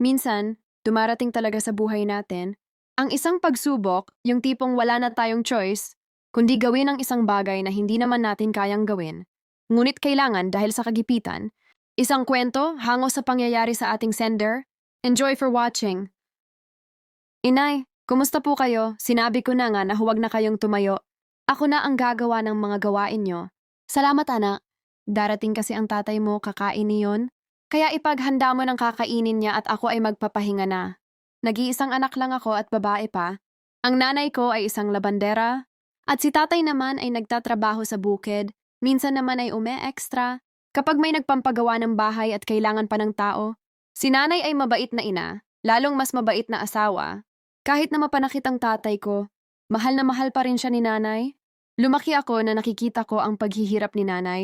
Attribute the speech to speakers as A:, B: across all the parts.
A: Minsan, dumarating talaga sa buhay natin, ang isang pagsubok, yung tipong wala na tayong choice, kundi gawin ang isang bagay na hindi naman natin kayang gawin. Ngunit kailangan dahil sa kagipitan. Isang kwento, hango sa pangyayari sa ating sender. Enjoy for watching. Inay, kumusta po kayo? Sinabi ko na nga na huwag na kayong tumayo. Ako na ang gagawa ng mga gawain nyo. Salamat anak. Darating kasi ang tatay mo, kakain niyon. Kaya ipaghanda mo ng kakainin niya at ako ay magpapahinga na. Nag-iisang anak lang ako at babae pa. Ang nanay ko ay isang labandera. At si tatay naman ay nagtatrabaho sa bukid. Minsan naman ay ume-extra. Kapag may nagpampagawa ng bahay at kailangan pa ng tao. Si nanay ay mabait na ina, lalong mas mabait na asawa. Kahit na mapanakit ang tatay ko, mahal na mahal pa rin siya ni nanay. Lumaki ako na nakikita ko ang paghihirap ni nanay.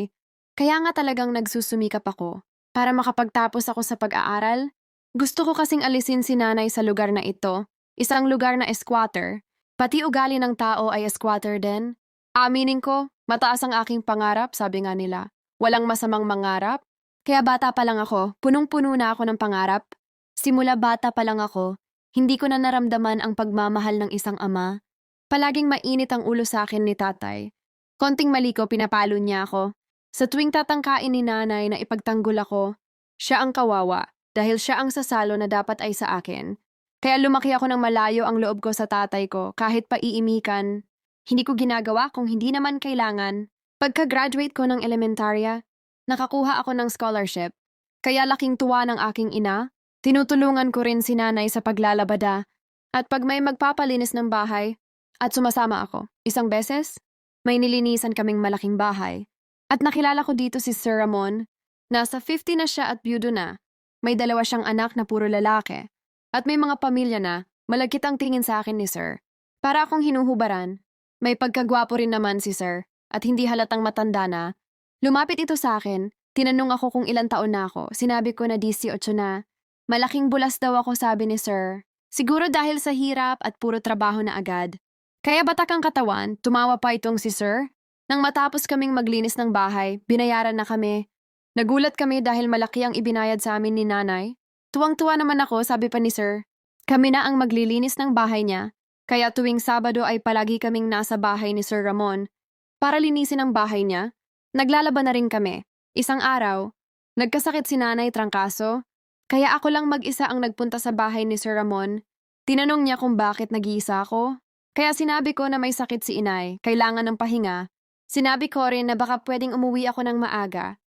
A: Kaya nga talagang nagsusumikap ako. Para makapagtapos ako sa pag-aaral, gusto ko kasing alisin si nanay sa lugar na ito, isang lugar na squatter. Pati ugali ng tao ay squatter din. Aminin ko, mataas ang aking pangarap, sabi nga nila. Walang masamang mangarap. Kaya bata pa lang ako, punong-puno na ako ng pangarap. Simula bata pa lang ako, hindi ko na naramdaman ang pagmamahal ng isang ama. Palaging mainit ang ulo sa akin ni tatay. Konting mali ko, pinapalo niya ako. Sa tuwing tatangkain ni nanay na ipagtanggol ako, siya ang kawawa dahil siya ang sasalo na dapat ay sa akin. Kaya lumaki ako ng malayo ang loob ko sa tatay ko kahit paiimikan. Hindi ko ginagawa kung hindi naman kailangan. Pagka-graduate ko ng elementarya, nakakuha ako ng scholarship. Kaya laking tuwa ng aking ina. Tinutulungan ko rin si nanay sa paglalabada. At pag may magpapalinis ng bahay, at sumasama ako. Isang beses, may nilinisan kaming malaking bahay. At nakilala ko dito si Sir Ramon. Nasa 50 na siya at byudo na. May dalawa siyang anak na puro lalaki. At may mga pamilya na, malagkit ang tingin sa akin ni Sir. Para akong hinuhubaran. May pagkagwapo rin naman si Sir, at hindi halatang matanda na. Lumapit ito sa akin, tinanong ako kung ilang taon na ako. Sinabi ko na 18 na. Malaking bulas daw ako, sabi ni Sir. Siguro dahil sa hirap at puro trabaho na agad. Kaya batak ang katawan, tumawa pa itong si Sir. Nang matapos kaming maglinis ng bahay, binayaran na kami. Nagulat kami dahil malaki ang ibinayad sa amin ni nanay. Tuwang-tuwa naman ako, sabi pa ni Sir. Kami na ang maglilinis ng bahay niya. Kaya tuwing Sabado ay palagi kaming nasa bahay ni Sir Ramon. Para linisin ang bahay niya, naglalaban na rin kami. Isang araw, nagkasakit si nanay, trangkaso. Kaya ako lang mag-isa ang nagpunta sa bahay ni Sir Ramon. Tinanong niya kung bakit nag-iisa ako. Kaya sinabi ko na may sakit si inay, kailangan ng pahinga. Sinabi ko rin na baka pwedeng umuwi ako ng maaga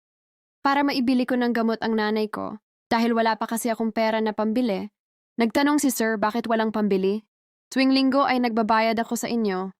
A: para maibili ko ng gamot ang nanay ko dahil wala pa kasi akong pera na pambili. Nagtanong si Sir bakit walang pambili. Tuwing linggo ay nagbabayad ako sa inyo.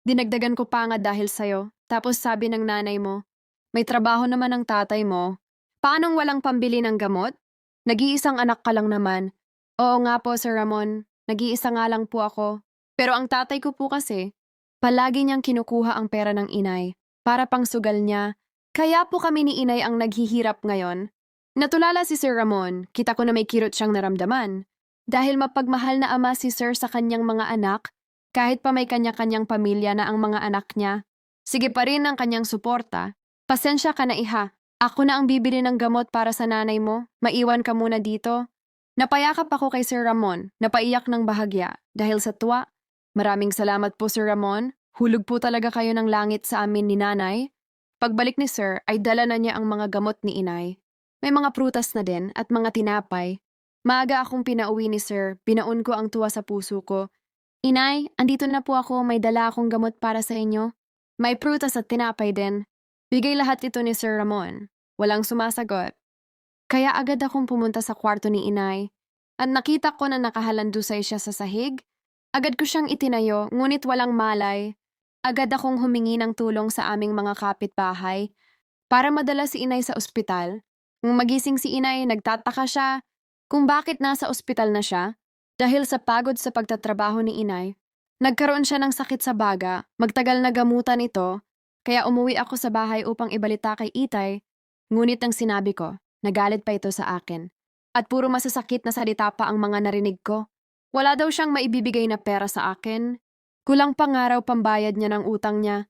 A: Dinagdagan ko pa nga dahil sa'yo. Tapos sabi ng nanay mo, may trabaho naman ang tatay mo. Paanong walang pambili ng gamot? Nag-iisang anak ka lang naman. Oo nga po, Sir Ramon. Nag-iisa nga lang po ako. Pero ang tatay ko po kasi, palagi niyang kinukuha ang pera ng inay para pangsugal niya. Kaya po kami ni inay ang naghihirap ngayon. Natulala si Sir Ramon, kita ko na may kirot siyang naramdaman. Dahil mapagmahal na ama si Sir sa kanyang mga anak, kahit pa may kanya-kanyang pamilya na ang mga anak niya. Sige pa rin ang kanyang suporta. Pasensya ka na iha. Ako na ang bibili ng gamot para sa nanay mo. Maiwan ka muna dito. Napayakap ako kay Sir Ramon, napaiyak ng bahagya dahil sa tuwa. Maraming salamat po, Sir Ramon. Hulog po talaga kayo ng langit sa amin ni nanay. Pagbalik ni Sir ay dala na niya ang mga gamot ni inay. May mga prutas na din at mga tinapay. Maaga akong pinauwi ni Sir, binaon ko ang tuwa sa puso ko. Inay, andito na po ako, may dala akong gamot para sa inyo. May prutas at tinapay din. Bigay lahat ito ni Sir Ramon. Walang sumasagot. Kaya agad akong pumunta sa kwarto ni inay. At nakita ko na nakahalandusay siya sa sahig. Agad ko siyang itinayo, ngunit walang malay. Agad akong humingi ng tulong sa aming mga kapitbahay para madala si inay sa ospital. Nung magising si inay, nagtataka siya kung bakit nasa ospital na siya. Dahil sa pagod sa pagtatrabaho ni inay, nagkaroon siya ng sakit sa baga, magtagal na gamutan ito, kaya umuwi ako sa bahay upang ibalita kay Itay. Ngunit ang sinabi ko, nagalit pa ito sa akin. At puro masasakit na salita pa ang mga narinig ko. Wala daw siyang maibibigay na pera sa akin. Kulang pang araw pambayad niya ng utang niya.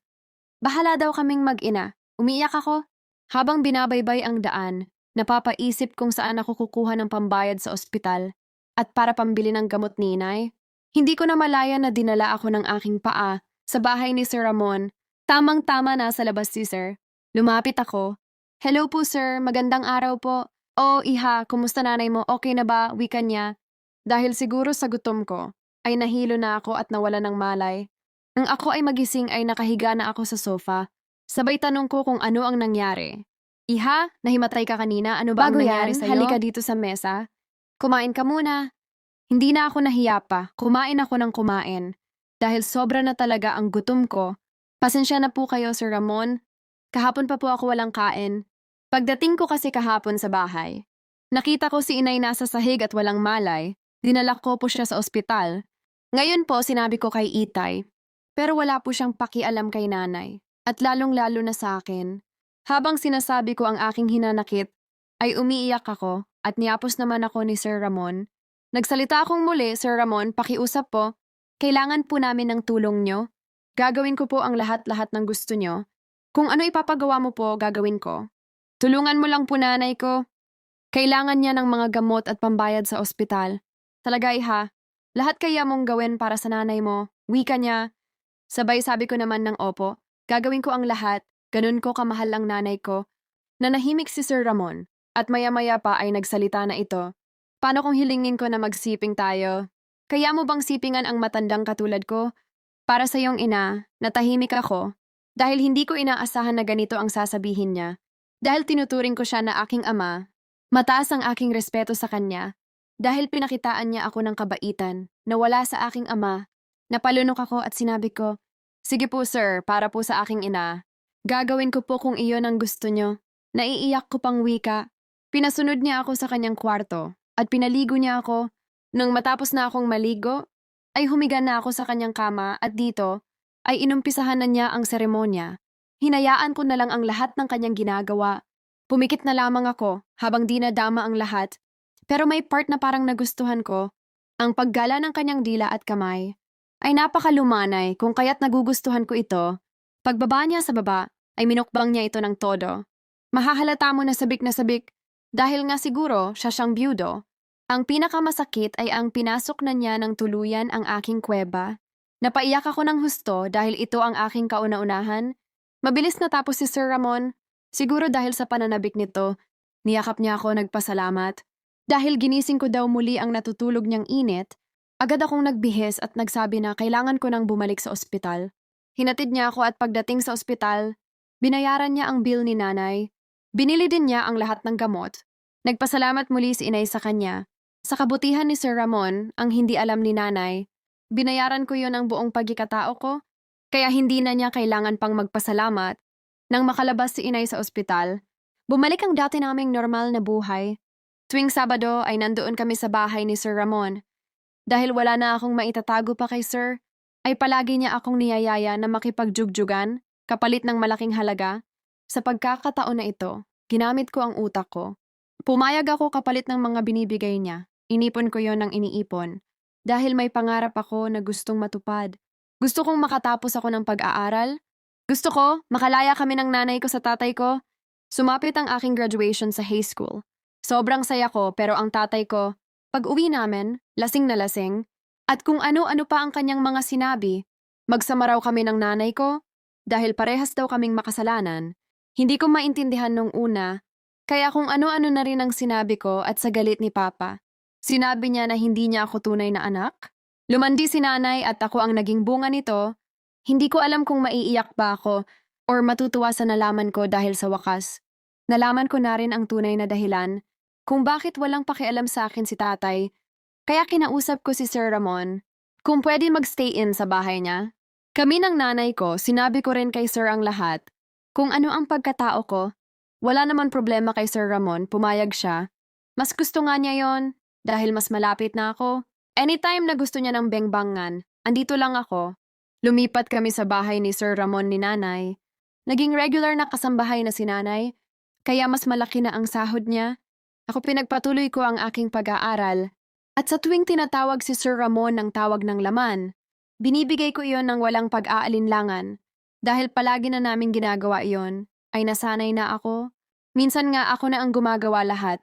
A: Bahala daw kaming mag-ina. Umiiyak ako. Habang binabaybay ang daan, napapaisip kung saan ako kukuha ng pambayad sa ospital. at para pambili ng gamot ni inay. Hindi ko na malaya na dinala ako ng aking paa sa bahay ni Sir Ramon. Tamang-tama na sa labas si Sir. Lumapit ako. Hello po sir, magandang araw po. Oh, iha, kumusta nanay mo? Okay na ba? Wika niya. Dahil siguro sa gutom ko, ay nahilo na ako at nawala ng malay. Nang ako ay magising ay nakahiga na ako sa sofa. Sabay tanong ko kung ano ang nangyari. Iha, nahimatay ka kanina. Ano ba ang nangyari sa'yo? Halika dito sa mesa. Kumain ka muna. Hindi na ako nahiya pa. Kumain ako ng kumain. Dahil sobra na talaga ang gutom ko. Pasensya na po kayo, Sir Ramon. Kahapon pa po ako walang kain. Pagdating ko kasi kahapon sa bahay, nakita ko si inay nasa sahig at walang malay. Dinala ko po siya sa ospital. Ngayon po sinabi ko kay Itay. Pero wala po siyang pakialam kay nanay. At lalong-lalo na sa akin. Habang sinasabi ko ang aking hinanakit, ay umiiyak ako at niapos naman ako ni Sir Ramon. Nagsalita akong muli, Sir Ramon, pakiusap po. Kailangan po namin ng tulong nyo. Gagawin ko po ang lahat-lahat ng gusto nyo. Kung ano ipapagawa mo po, gagawin ko. Tulungan mo lang po nanay ko. Kailangan niya ng mga gamot at pambayad sa ospital. Talaga iha, lahat kaya mong gawin para sa nanay mo, wika niya. Sabay sabi ko naman ng opo, gagawin ko ang lahat, ganun ko kamahal ang nanay ko. Nanahimik si Sir Ramon, at maya-maya pa ay nagsalita na ito. Paano kung hilingin ko na magsiping tayo? Kaya mo bang sipingan ang matandang katulad ko? Para sa iyong ina, natahimik ako, dahil hindi ko inaasahan na ganito ang sasabihin niya. Dahil tinuturing ko siya na aking ama, mataas ang aking respeto sa kanya. Dahil pinakitaan niya ako ng kabaitan na wala sa aking ama, napalunok ako at sinabi ko, sige po sir, para po sa aking ina. Gagawin ko po kung iyon ang gusto niyo. Naiiyak ko pang wika. Pinasunod niya ako sa kanyang kwarto at pinaligo niya ako. Nung matapos na akong maligo, ay humiga na ako sa kanyang kama at dito ay inumpisahan na niya ang seremonya. Hinayaan ko na lang ang lahat ng kanyang ginagawa. Pumikit na lamang ako habang dinadama ang lahat. Pero may part na parang nagustuhan ko. Ang paggala ng kanyang dila at kamay ay napakalumanay kung kaya't nagugustuhan ko ito. Pagbaba niya sa baba ay minukbang niya ito ng todo. Mahahalata mo na sabik dahil nga siguro siya siyang byudo. Ang pinakamasakit ay ang pinasok na niya ng tuluyan ang aking kuweba. Napaiyak ako ng husto dahil ito ang aking kauna-unahan. Mabilis natapos si Sir Ramon. Siguro dahil sa pananabik nito, niyakap niya ako nagpasalamat. Dahil ginising ko daw muli ang natutulog niyang init, agad akong nagbihis at nagsabi na kailangan ko nang bumalik sa ospital. Hinatid niya ako at pagdating sa ospital, binayaran niya ang bill ni nanay. Binili din niya ang lahat ng gamot. Nagpasalamat muli si inay sa kanya. Sa kabutihan ni Sir Ramon, ang hindi alam ni nanay, binayaran ko yon ang buong pagkikatao ko, kaya hindi na niya kailangan pang magpasalamat. Nang makalabas si inay sa ospital, bumalik ang dati naming normal na buhay. Tuwing Sabado ay nandoon kami sa bahay ni Sir Ramon. Dahil wala na akong maitatago pa kay Sir, ay palagi niya akong niyayaya na makipagjugjugan, kapalit ng malaking halaga. Sa pagkakataon na ito, ginamit ko ang utak ko. Pumayag ako kapalit ng mga binibigay niya. Inipon ko yon ng iniipon. Dahil may pangarap ako na gustong matupad. Gusto kong makatapos ako ng pag-aaral. Gusto ko, makalaya kami ng nanay ko sa tatay ko. Sumapit ang aking graduation sa high school. Sobrang saya ko pero ang tatay ko, pag uwi namin, lasing na lasing. At kung ano-ano pa ang kanyang mga sinabi, magsama raw kami ng nanay ko. Dahil parehas daw kaming makasalanan. Hindi ko maintindihan nung una. Kaya kung ano-ano na rin ang sinabi ko at sa galit ni Papa. Sinabi niya na hindi niya ako tunay na anak. Lumandi si nanay at ako ang naging bunga nito. Hindi ko alam kung maiiyak ba ako or matutuwa sa nalaman ko dahil sa wakas. Nalaman ko na rin ang tunay na dahilan kung bakit walang pakialam sa akin si tatay. Kaya kinausap ko si Sir Ramon kung pwede magstay in sa bahay niya. Kami ng nanay ko, sinabi ko rin kay Sir ang lahat. Kung ano ang pagkatao ko, wala naman problema kay Sir Ramon, pumayag siya. Mas gusto nga niya yon dahil mas malapit na ako. Anytime na gusto niya ng bengbangan, andito lang ako. Lumipat kami sa bahay ni Sir Ramon ni nanay. Naging regular na kasambahay na si nanay, kaya mas malaki na ang sahod niya. Ako pinagpatuloy ko ang aking pag-aaral. At sa tuwing tinatawag si Sir Ramon ng tawag ng laman, binibigay ko iyon ng walang pag-aalinlangan. Dahil palagi na namin ginagawa iyon, ay nasanay na ako. Minsan nga ako na ang gumagawa lahat.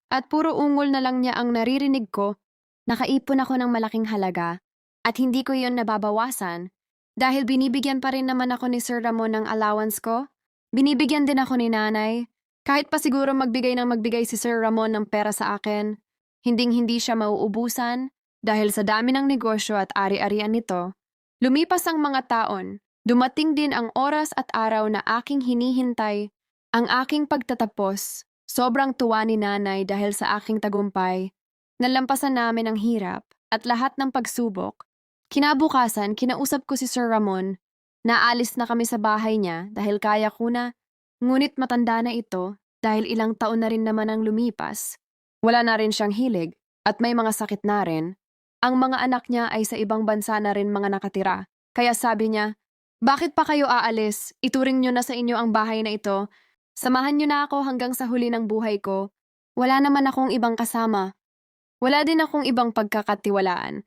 A: At puro ungol na lang niya ang naririnig ko. Nakaipon ako ng malaking halaga at hindi ko yon nababawasan dahil binibigyan pa rin naman ako ni Sir Ramon ng allowance ko. Binibigyan din ako ni nanay. Kahit pa siguro magbigay si Sir Ramon ng pera sa akin, hinding-hindi siya mauubusan dahil sa dami ng negosyo at ari-arian nito. Lumipas ang mga taon, dumating din ang oras at araw na aking hinihintay, ang aking pagtatapos. Sobrang tuwa ni nanay dahil sa aking tagumpay. Nalampasan namin ang hirap at lahat ng pagsubok. Kinabukasan, kinausap ko si Sir Ramon. Naalis na kami sa bahay niya dahil kaya ko na. Ngunit matanda na ito dahil ilang taon na rin naman ang lumipas. Wala na rin siyang hilig at may mga sakit na rin. Ang mga anak niya ay sa ibang bansa na rin mga nakatira. Kaya sabi niya, "Bakit pa kayo aalis? Ituring niyo na sa inyo ang bahay na ito. Samahan niyo na ako hanggang sa huli ng buhay ko. Wala naman akong ibang kasama. Wala din akong ibang pagkakatiwalaan."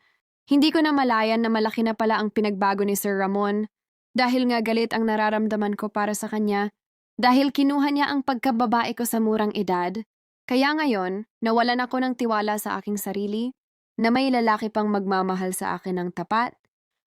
A: Hindi ko na malayan na malaki na pala ang pinagbago ni Sir Ramon dahil nga galit ang nararamdaman ko para sa kanya dahil kinuha niya ang pagkababae ko sa murang edad. Kaya ngayon, nawalan ako ng tiwala sa aking sarili na may lalaki pang magmamahal sa akin ng tapat.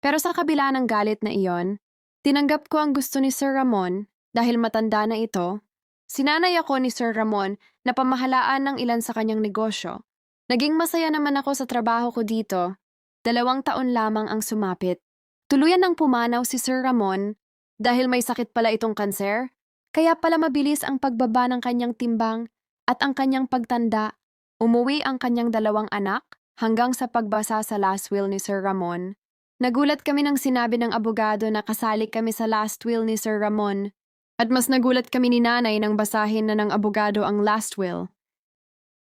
A: Pero sa kabila ng galit na iyon, tinanggap ko ang gusto ni Sir Ramon dahil matanda na ito. Sinanay ako ni Sir Ramon na pamahalaan ng ilan sa kanyang negosyo. Naging masaya naman ako sa trabaho ko dito. 2 taon lamang ang sumapit. Tuluyan ng pumanaw si Sir Ramon dahil may sakit pala itong kanser. Kaya pala mabilis ang pagbaba ng kanyang timbang at ang kanyang pagtanda. Umuwi ang kanyang 2 anak hanggang sa pagbasa sa last will ni Sir Ramon. Nagulat kami nang sinabi ng abogado na kasali kami sa last will ni Sir Ramon. At mas nagulat kami ni nanay nang basahin na ng abogado ang last will.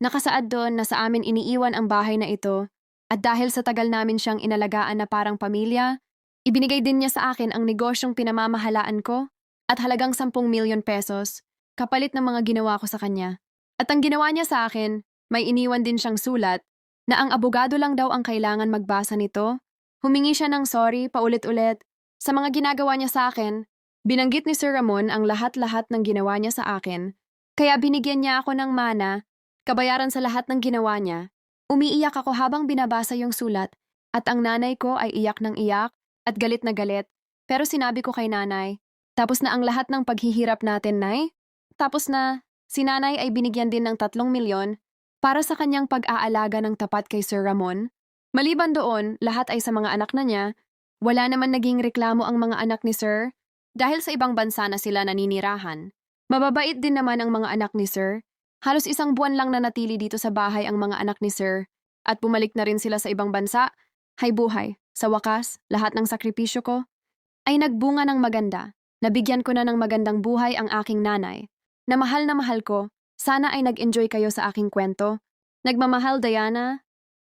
A: Nakasaad doon na sa amin iniiwan ang bahay na ito at dahil sa tagal namin siyang inalagaan na parang pamilya, ibinigay din niya sa akin ang negosyong pinamamahalaan ko at halagang 10 milyon pesos kapalit ng mga ginawa ko sa kanya. At ang ginawa niya sa akin, may iniwan din siyang sulat na ang abogado lang daw ang kailangan magbasa nito. Humingi siya ng sorry paulit-ulit sa mga ginagawa niya sa akin. Binanggit ni Sir Ramon ang lahat-lahat ng ginawa niya sa akin. Kaya binigyan niya ako ng mana, kabayaran sa lahat ng ginawa niya. Umiiyak ako habang binabasa yung sulat at ang nanay ko ay iyak ng iyak at galit na galit. Pero sinabi ko kay nanay, "Tapos na ang lahat ng paghihirap natin, Nay?" Tapos na, si nanay ay binigyan din ng 3 milyon para sa kanyang pag-aalaga ng tapat kay Sir Ramon. Maliban doon, lahat ay sa mga anak na niya. Wala naman naging reklamo ang mga anak ni Sir dahil sa ibang bansa na sila naninirahan. Mababait din naman ang mga anak ni Sir. Halos 1 buwan lang nanatili dito sa bahay ang mga anak ni Sir at bumalik na rin sila sa ibang bansa. Hay buhay, sa wakas, lahat ng sakripisyo ko ay nagbunga ng maganda. Nabigyan ko na ng magandang buhay ang aking nanay. Na mahal ko, sana ay nag-enjoy kayo sa aking kwento. Nagmamahal, Diana.